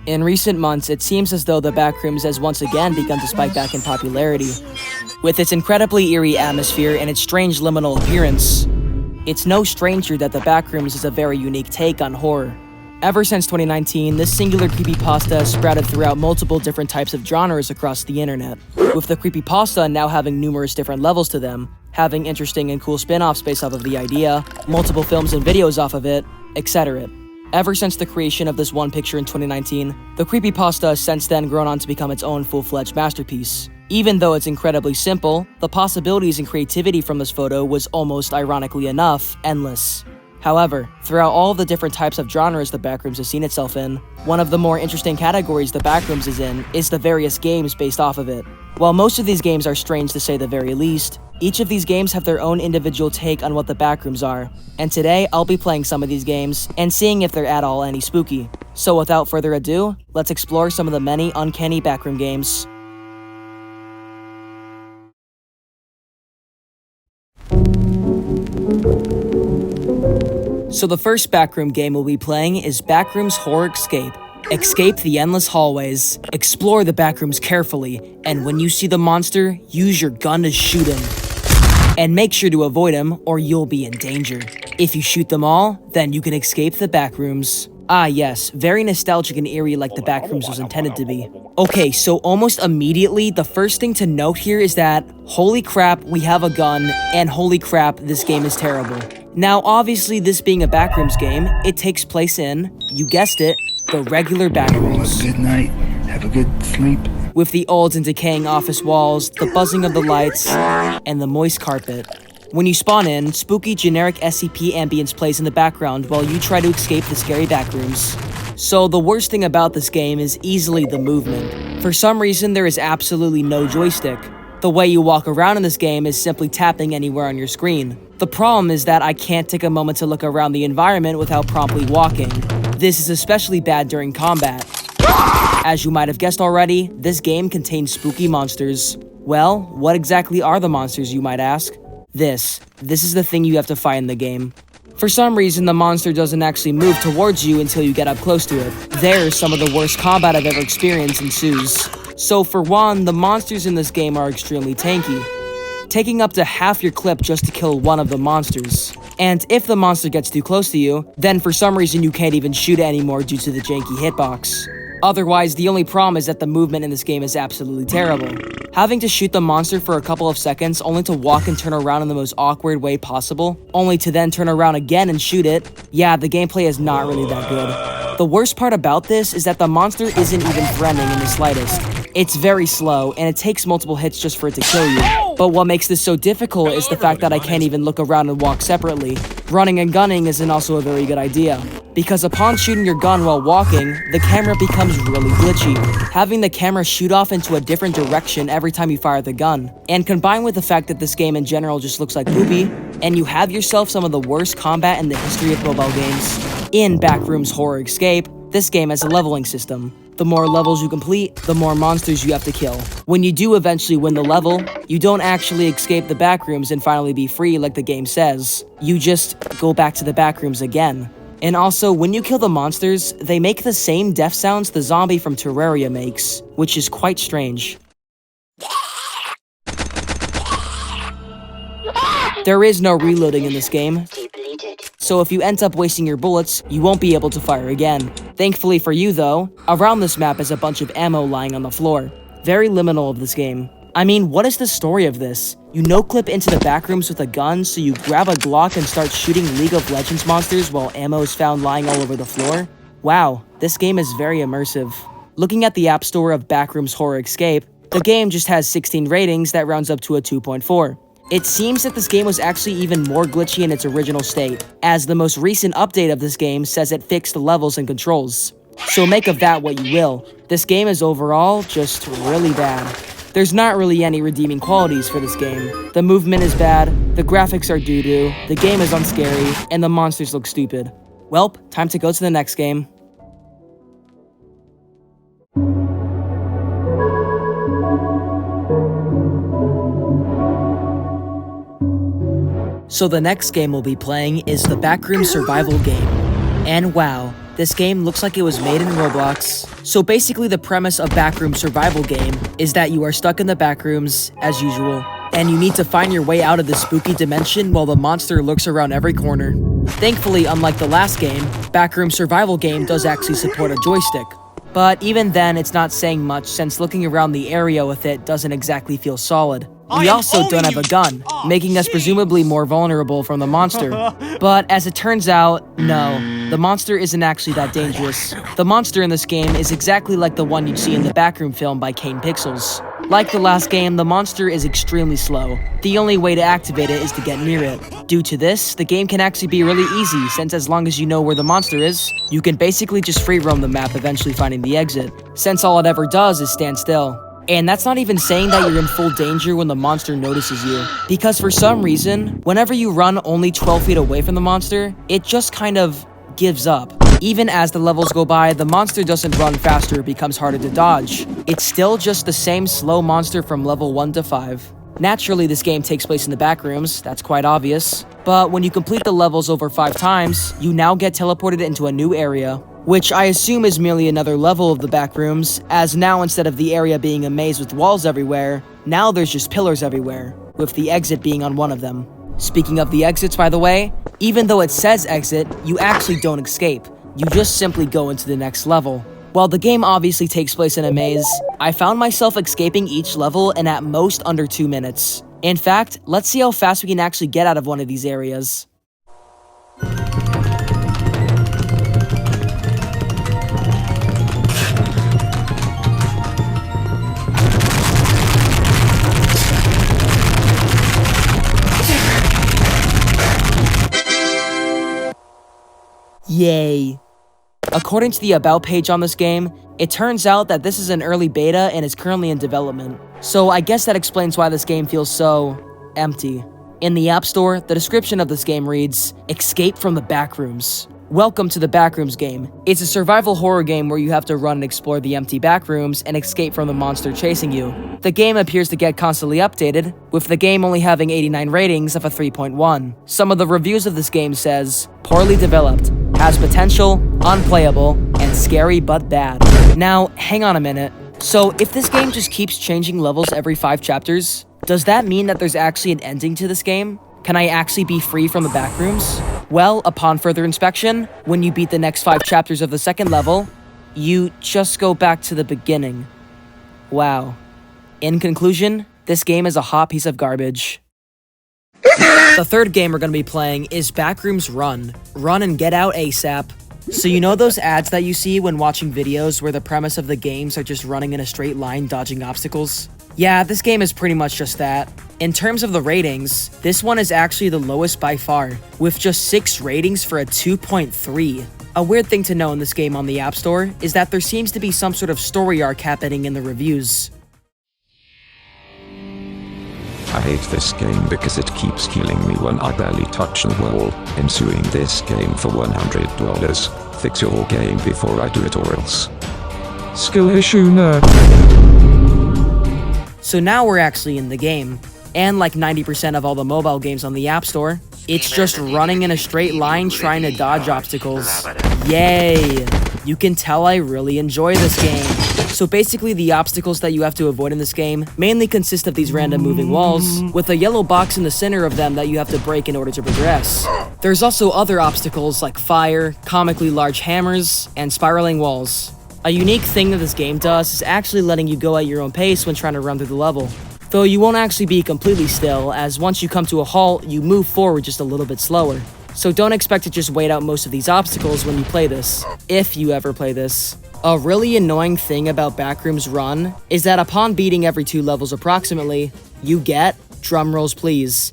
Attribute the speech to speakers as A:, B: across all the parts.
A: In recent months, it seems as though the Backrooms has once again begun to spike back in popularity. With its incredibly eerie atmosphere and its strange liminal appearance, it's no stranger that the Backrooms is a very unique take on horror. Ever since 2019, this singular creepypasta has sprouted throughout multiple different types of genres across the internet, with the creepypasta now having numerous different levels to them, having interesting and cool spin-offs based off of the idea, multiple films and videos off of it, etc. Ever since the creation of this one picture in 2019, the creepypasta has since then grown on to become its own full-fledged masterpiece. Even though it's incredibly simple, the possibilities and creativity from this photo was almost, ironically enough, endless. However, throughout all of the different types of genres the Backrooms has seen itself in, one of the more interesting categories the Backrooms is in is the various games based off of it. While most of these games are strange to say the very least, each of these games have their own individual take on what the Backrooms are, and today I'll be playing some of these games and seeing if they're at all any spooky. So without further ado, let's explore some of the many Uncanny Backroom games. So the first Backroom game we'll be playing is Backrooms Horror Escape. Escape the endless hallways, explore the Backrooms carefully, and when you see the monster, use your gun to shoot him. And make sure to avoid him, or you'll be in danger. If you shoot them all, then you can escape the Backrooms. Ah yes, very nostalgic and eerie like the Backrooms was intended to be. Okay, so almost immediately, the first thing to note here is that, holy crap, we have a gun, and holy crap, this game is terrible. Now obviously, this being a Backrooms game, it takes place in, you guessed it, the regular Backrooms.
B: Good night, have a good sleep.
A: With the old and decaying office walls, the buzzing of the lights, and the moist carpet. When you spawn in, spooky generic SCP ambience plays in the background while you try to escape the scary Backrooms. So the worst thing about this game is easily the movement. For some reason, there is absolutely no joystick. The way you walk around in this game is simply tapping anywhere on your screen. The problem is that I can't take a moment to look around the environment without promptly walking. This is especially bad during combat. As you might have guessed already, this game contains spooky monsters. Well, what exactly are the monsters, you might ask? This is the thing you have to fight in the game. For some reason, the monster doesn't actually move towards you until you get up close to it. There, some of the worst combat I've ever experienced ensues. So for one, the monsters in this game are extremely tanky, taking up to half your clip just to kill one of the monsters. And if the monster gets too close to you, then for some reason you can't even shoot it anymore due to the janky hitbox. Otherwise, the only problem is that the movement in this game is absolutely terrible. Having to shoot the monster for a couple of seconds only to walk and turn around in the most awkward way possible, only to then turn around again and shoot it, yeah, the gameplay is not really that good. The worst part about this is that the monster isn't even threatening in the slightest. It's very slow, and it takes multiple hits just for it to kill you. But what makes this so difficult is the fact that I can't even look around and walk separately. Running and gunning isn't also a very good idea, because upon shooting your gun while walking, the camera becomes really glitchy, having the camera shoot off into a different direction every time you fire the gun. And combined with the fact that this game in general just looks like poopy, and you have yourself some of the worst combat in the history of mobile games. In Backrooms Horror Escape, this game has a leveling system. The more levels you complete, the more monsters you have to kill. When you do eventually win the level, you don't actually escape the Backrooms and finally be free like the game says. You just go back to the Backrooms again. And also, when you kill the monsters, they make the same death sounds the zombie from Terraria makes, which is quite strange. There is no reloading in this game, so if you end up wasting your bullets, you won't be able to fire again. Thankfully for you though, around this map is a bunch of ammo lying on the floor. Very liminal of this game. I mean, what is the story of this? You no-clip into the Backrooms with a gun, so you grab a Glock and start shooting League of Legends monsters while ammo is found lying all over the floor? Wow, this game is very immersive. Looking at the App Store of Backrooms Horror Escape, the game just has 16 ratings that rounds up to a 2.4. It seems that this game was actually even more glitchy in its original state, as the most recent update of this game says it fixed the levels and controls. So make of that what you will. This game is overall just really bad. There's not really any redeeming qualities for this game. The movement is bad, the graphics are doo-doo, the game is unscary, and the monsters look stupid. Welp, time to go to the next game. So the next game we'll be playing is the Backroom survival game. And wow, This game looks like it was made in Roblox. So basically the premise of Backroom survival game is that you are stuck in the backrooms as usual, and you need to find your way out of this spooky dimension while the monster lurks around every corner. Thankfully, unlike the last game, Backroom survival game does actually support a joystick. But even then, it's not saying much since looking around the area with it doesn't exactly feel solid. We also don't have a gun, making us presumably more vulnerable from the monster. But as it turns out, no, the monster isn't actually that dangerous. The monster in this game is exactly like the one you'd see in the Backroom film by Kane Pixels. Like the last game, the monster is extremely slow. The only way to activate it is to get near it. Due to this, the game can actually be really easy since as long as you know where the monster is, you can basically just free roam the map, eventually finding the exit, since all it ever does is stand still. And that's not even saying that you're in full danger when the monster notices you, because for some reason, whenever you run only 12 feet away from the monster, it just kind of gives up. Even as the levels go by, the monster doesn't run faster, it becomes harder to dodge. It's still just the same slow monster from level 1 to 5. Naturally, this game takes place in the backrooms, that's quite obvious. But when you complete the levels over 5 times, you now get teleported into a new area, which I assume is merely another level of the backrooms, as now instead of the area being a maze with walls everywhere, now there's just pillars everywhere, with the exit being on one of them. Speaking of the exits, by the way, even though it says exit, you actually don't escape. You just simply go into the next level. While the game obviously takes place in a maze, I found myself escaping each level in at most under 2 minutes. In fact, let's see how fast we can actually get out of one of these areas. Yay. According to the About page on this game, it turns out that this is an early beta and is currently in development. So I guess that explains why this game feels so empty. In the App Store, the description of this game reads, "Escape from the Backrooms." Welcome to the Backrooms game. It's a survival horror game where you have to run and explore the empty backrooms and escape from the monster chasing you. The game appears to get constantly updated, with the game only having 89 ratings of a 3.1. Some of the reviews of this game says, poorly developed, has potential, unplayable, and scary but bad. Now, hang on a minute. So if this game just keeps changing levels every 5 chapters, does that mean that there's actually an ending to this game? Can I actually be free from the backrooms? Well, upon further inspection, when you beat the next 5 chapters of the second level, you just go back to the beginning. Wow. In conclusion, this game is a hot piece of garbage. The third game we're going to be playing is Backrooms Run. Run and get out ASAP. So you know those ads that you see when watching videos where the premise of the games are just running in a straight line dodging obstacles? Yeah, this game is pretty much just that. In terms of the ratings, this one is actually the lowest by far, with just 6 ratings for a 2.3. A weird thing to know in this game on the App Store is that there seems to be some sort of story arc happening in the reviews.
C: I hate this game because it keeps killing me when I barely touch the wall. I'm suing this game for $100. Fix your game before I do it or else.
D: Skill issue nerd.
A: So now we're actually in the game. And like 90% of all the mobile games on the App Store, it's just running in a straight line trying to dodge obstacles. Yay! You can tell I really enjoy this game. So basically the obstacles that you have to avoid in this game mainly consist of these random moving walls, with a yellow box in the center of them that you have to break in order to progress. There's also other obstacles like fire, comically large hammers, and spiraling walls. A unique thing that this game does is actually letting you go at your own pace when trying to run through the level. Though you won't actually be completely still, as once you come to a halt, you move forward just a little bit slower. So don't expect to just wait out most of these obstacles when you play this, if you ever play this. A really annoying thing about Backrooms Run is that upon beating every 2 levels approximately, you get, drumrolls please,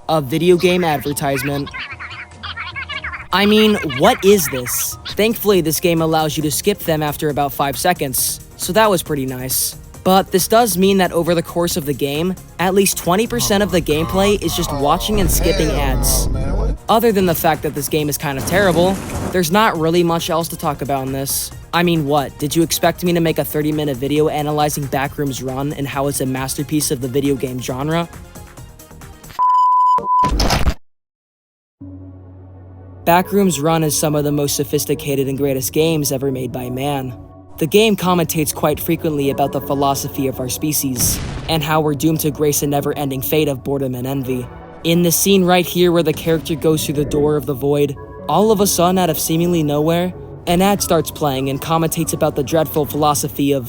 A: a video game advertisement. I mean, what is this? Thankfully, this game allows you to skip them after about 5 seconds, so that was pretty nice. But this does mean that over the course of the game, at least 20% of the gameplay is just watching and skipping ads. Other than the fact that this game is kind of terrible, there's not really much else to talk about in this. I mean, what? Did you expect me to make a 30-minute video analyzing Backrooms Run and how it's a masterpiece of the video game genre? Backrooms Run is some of the most sophisticated and greatest games ever made by man. The game commentates quite frequently about the philosophy of our species, and how we're doomed to grace a never-ending fate of boredom and envy. In this scene right here where the character goes through the door of the void, all of a sudden out of seemingly nowhere, an ad starts playing and commentates about the dreadful philosophy of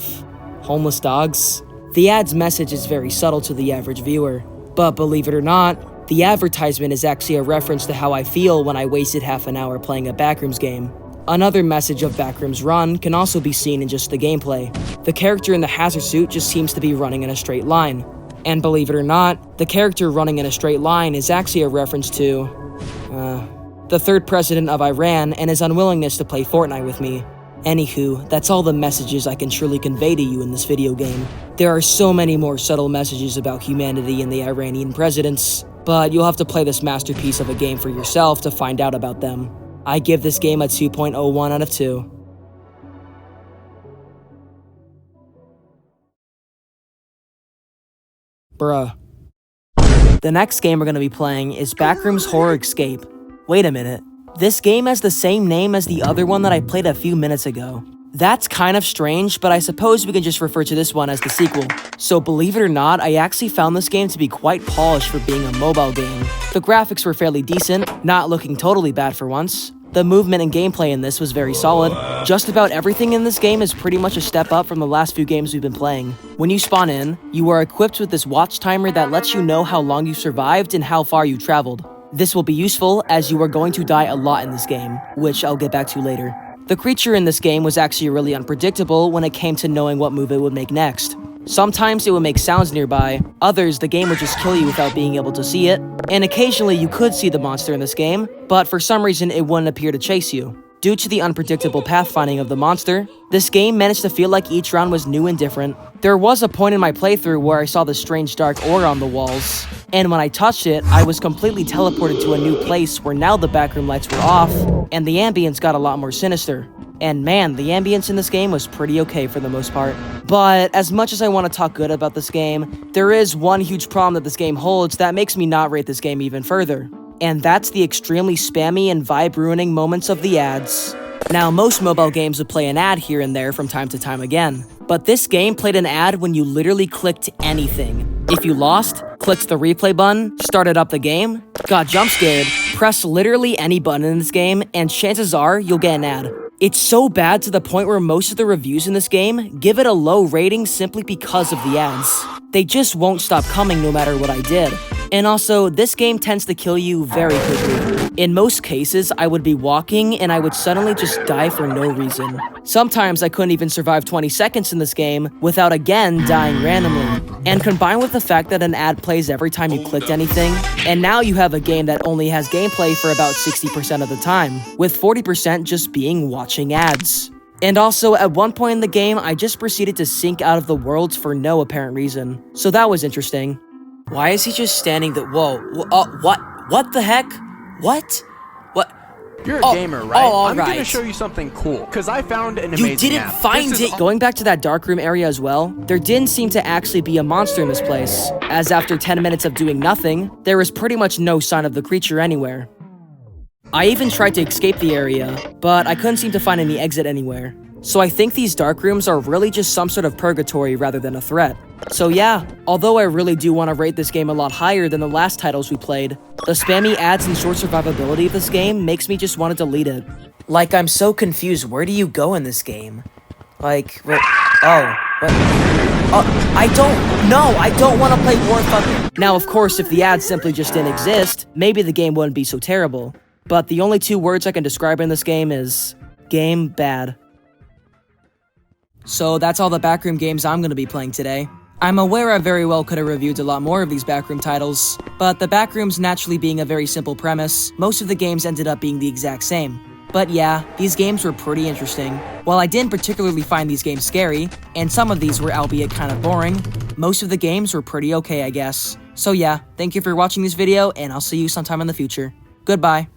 A: homeless dogs. The ad's message is very subtle to the average viewer, but believe it or not, the advertisement is actually a reference to how I feel when I wasted half an hour playing a Backrooms game. Another message of Backrooms Run can also be seen in just the gameplay. The character in the hazard suit just seems to be running in a straight line. And believe it or not, the character running in a straight line is actually a reference to, the third president of Iran and his unwillingness to play Fortnite with me. Anywho, that's all the messages I can truly convey to you in this video game. There are so many more subtle messages about humanity and the Iranian presidents, but you'll have to play this masterpiece of a game for yourself to find out about them. I give this game a 2.01 out of 2. Bruh. The next game we're going to be playing is Backrooms Horror Escape. Wait a minute. This game has the same name as the other one that I played a few minutes ago. That's kind of strange, but I suppose we can just refer to this one as the sequel. So believe it or not, I actually found this game to be quite polished for being a mobile game. The graphics were fairly decent, not looking totally bad for once. The movement and gameplay in this was very solid. Just about everything in this game is pretty much a step up from the last few games we've been playing. When you spawn in, you are equipped with this watch timer that lets you know how long you survived and how far you traveled. This will be useful as you are going to die a lot in this game, which I'll get back to later. The creature in this game was actually really unpredictable when it came to knowing what move it would make next. Sometimes it would make sounds nearby, others the game would just kill you without being able to see it, and occasionally you could see the monster in this game, but for some reason it wouldn't appear to chase you. Due to the unpredictable pathfinding of the monster, this game managed to feel like each round was new and different. There was a point in my playthrough where I saw this strange dark aura on the walls, and when I touched it, I was completely teleported to a new place where now the backroom lights were off, and the ambience got a lot more sinister. And man, the ambience in this game was pretty okay for the most part. But as much as I want to talk good about this game, there is one huge problem that this game holds that makes me not rate this game even further. And that's the extremely spammy and vibe-ruining moments of the ads. Now, most mobile games would play an ad here and there from time to time again, but this game played an ad when you literally clicked anything. If you lost, clicked the replay button, started up the game, got jump scared, press literally any button in this game, and chances are you'll get an ad. It's so bad to the point where most of the reviews in this game give it a low rating simply because of the ads. They just won't stop coming no matter what I did. And also, this game tends to kill you very quickly. In most cases, I would be walking and I would suddenly just die for no reason. Sometimes I couldn't even survive 20 seconds in this game without again dying randomly. And combined with the fact that an ad plays every time you clicked anything, and now you have a game that only has gameplay for about 60% of the time, with 40% just being watching ads. And also, at one point in the game, I just proceeded to sink out of the worlds for no apparent reason. So that was interesting. Why is he just standing there? Whoa, what the heck? What?
E: You're a gamer, right? I'm
A: right.
E: gonna show you something cool, because I found an amazing
A: You didn't
E: app.
A: find it! Going back to that darkroom area as well, there didn't seem to actually be a monster in this place, as after 10 minutes of doing nothing, there was pretty much no sign of the creature anywhere. I even tried to escape the area, but I couldn't seem to find any exit anywhere. So I think these dark rooms are really just some sort of purgatory rather than a threat. So yeah, although I really do want to rate this game a lot higher than the last titles we played, the spammy ads and short survivability of this game makes me just want to delete it. Like, I'm so confused, where do you go in this game? Like, I don't want to play War Thunder. Now, of course, if the ads simply just didn't exist, maybe the game wouldn't be so terrible. But the only two words I can describe in this game is game bad. So that's all the Backroom games I'm going to be playing today. I'm aware I very well could have reviewed a lot more of these Backroom titles, but the Backrooms naturally being a very simple premise, most of the games ended up being the exact same. But yeah, these games were pretty interesting. While I didn't particularly find these games scary, and some of these were albeit kind of boring, most of the games were pretty okay, I guess. So yeah, thank you for watching this video, and I'll see you sometime in the future. Goodbye.